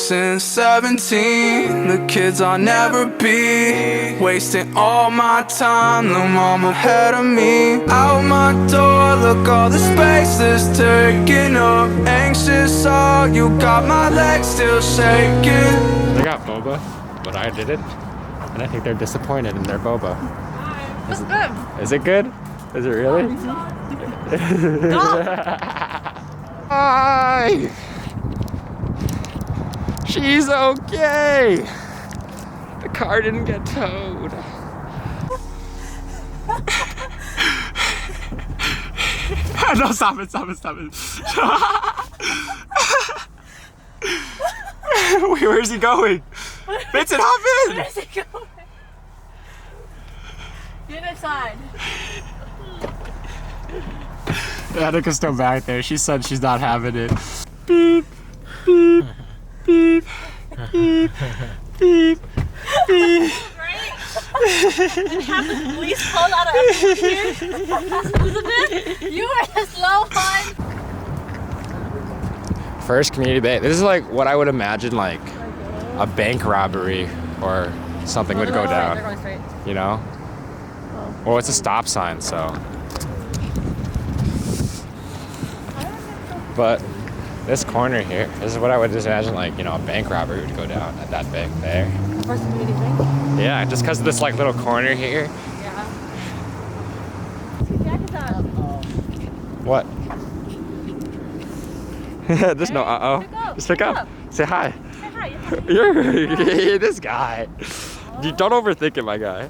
Since 17, the kids I'll never be. Wasting all my time, the mom ahead of me. Out my door, look all the space that's taking up. Anxious, oh, you got my legs still shaking. They got boba, but I didn't. And I think they're disappointed in their boba. It's good. Is it good? Is it really? Hi! She's okay! The car didn't get towed. No, stop it. Wait, where's he going? Vincent, hop in! Where's it going? Get inside. Annika's still back there. She said she's not having it. Beep, beep, beep, beep, beep, beep. Right? And have the police pulled out of everyone here. Elizabeth, you are the slow one. First community bank. This is like what I would imagine like a bank robbery or something would go down. They're going straight. You know? Well, it's a stop sign, so. But this corner here, this is what I would just imagine like, you know, a bank robbery would go down at that bank there. First community bank? Yeah, just because of this like little corner here. Yeah. Jack is on. What? There's no uh-oh. Pick up, Just pick pick up. up. Say hi. Say hi. You're this guy. You don't overthink it, my guy.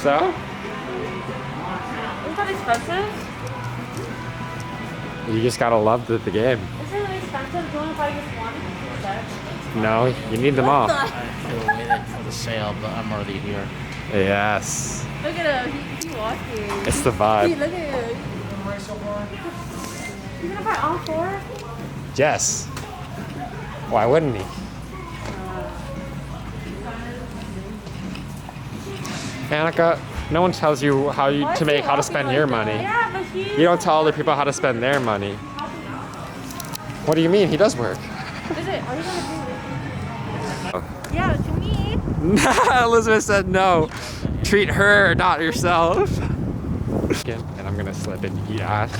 So? Isn't that expensive? You just gotta love the game. Isn't it expensive? Do you want to buy just one set? No, you need them all. I should have waited for the sale, but I'm already here. Yes. Look at him. He's walking. It's the Hey, vibe. look at him. You're gonna buy all four? Yes. Why wouldn't he? Annika, no one tells you how to spend your money. Yeah, but he. You don't tell other people how to spend their money. What do you mean? He does work. Is it? Are you gonna do it? Yeah, to me. Elizabeth said no. Treat her, not yourself. And I'm gonna slip and eat ass.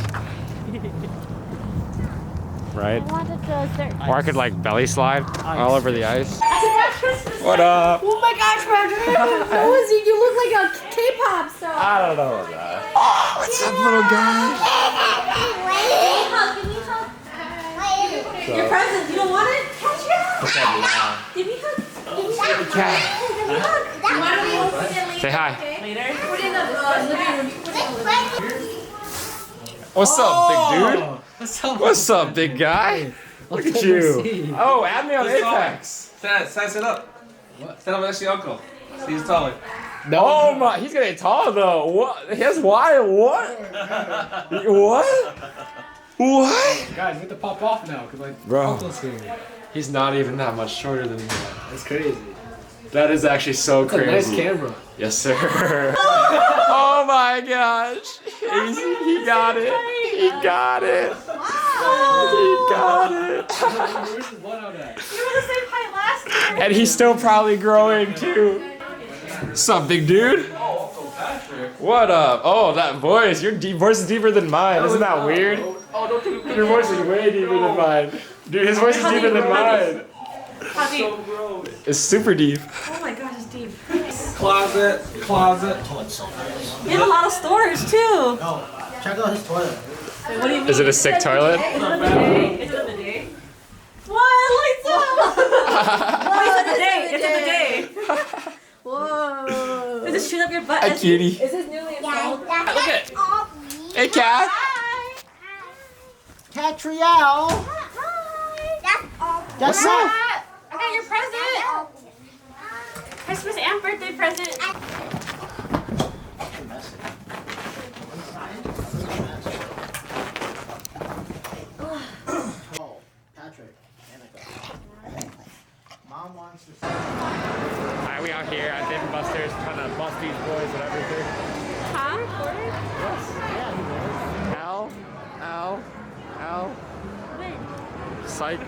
Right? I wanted to start. Or I could like belly slide all over the ice. What up? Oh my gosh, Roger! You look like a K-pop star. I don't know what that. Oh, what's up, little guy? Give me a hug. Your present. You don't want it? Catch it. Give me a hug. Give me a hug. Cat. Give me a hug. Why don't we open it later? Say hi. Okay? Later. Put it in the living room. Put it in the living room. What's up, big dude? What's up, big guy? Look at you. Oh, add me on Apex. Stand up. What? Stand up next to your uncle. See, he's taller. Oh my, he's getting tall though. What? He has why? What? What? What? Guys, we have to pop off now because like Bro. uncle's here. He's not even that much shorter than me. That's crazy. That is actually so That's a crazy. nice camera. Yes, sir. Oh my gosh. He got it. He got it. He got it. Where's the blood out at? You were the same height last year. And he's still probably growing too. What's up, big dude? What up? Oh, that voice. Your voice is deeper than mine. Isn't that weird? Your voice is way deeper than mine. Dude, his voice is deeper than mine. How deep? It's super deep. Oh my gosh, it's deep. Closet. You have a lot of storage too. Oh, check out his toilet. Wait, what do you mean? Is it a sick toilet? Is it a bidet? Is it a bidet? What? Lights up! What is a bidet? It's a bidet. Whoa. Does it shoot up your butt? Hi, cutie. Is this newly installed? Look at. Hey, cat. Catriel. What's up? I got your present. Christmas and birthday present. Oh, Patrick. Annika. Mom wants to see. I out here at Dave & Buster's trying to bust these boys and everything. Huh? Yes. Yeah. Al. When? Psych.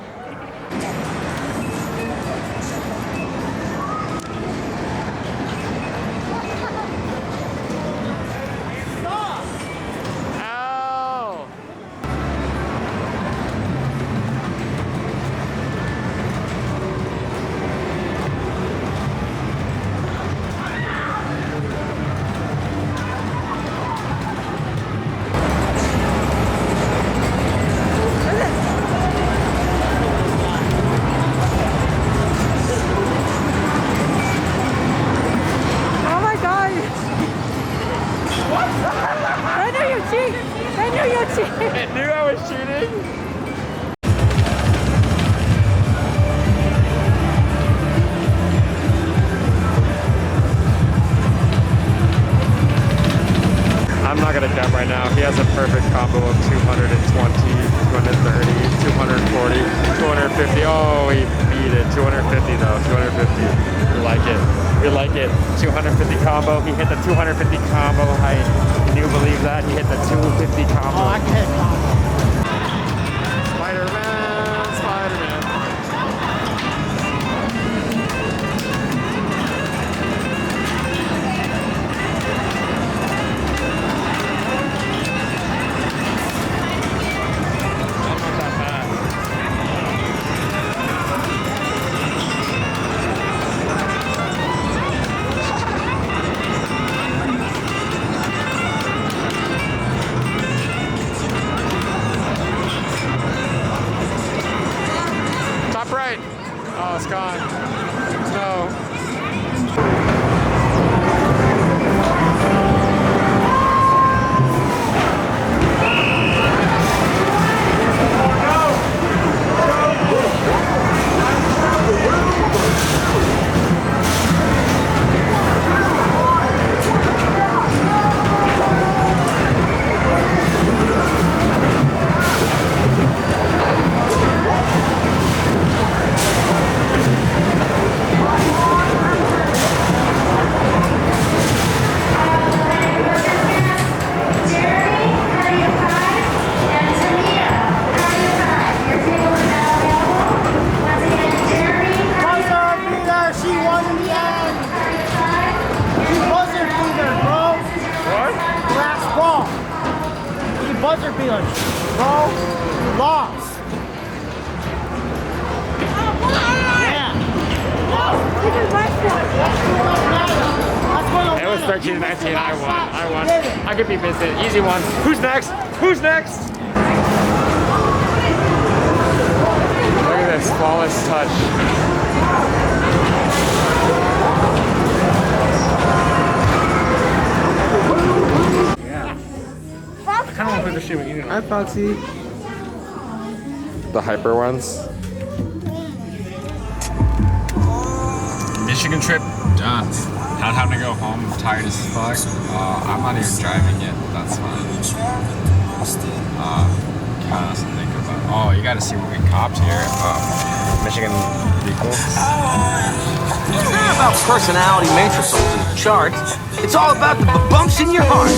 It knew I was cheating. I'm not gonna jump right now. He has a perfect combo of 220, 230, 240, 250. Oh, he beat it. 250 though. 250. We like it. We like it. 250 combo. He hit the 250 combo height. Can you believe that? He hit the 250 combo. Oh, I can hit combo. Spider-Man, Spider-Man. Top right. Oh, it's gone. No. Buzzer beater, bro. You lost. It was 13-19. I won. I could be missing. Easy one. Who's next? Who's next? Look at this flawless touch. I kind of want to play this shit with you. Hi, Foxy. The hyper ones. Michigan trip done. Not having to go home. I'm tired as fuck. I'm not even driving yet. That's fine. What else to think about? Oh, you gotta see what we copped here. Michigan vehicles. It's not about personality matrices and charts. It's all about the bumps in your heart.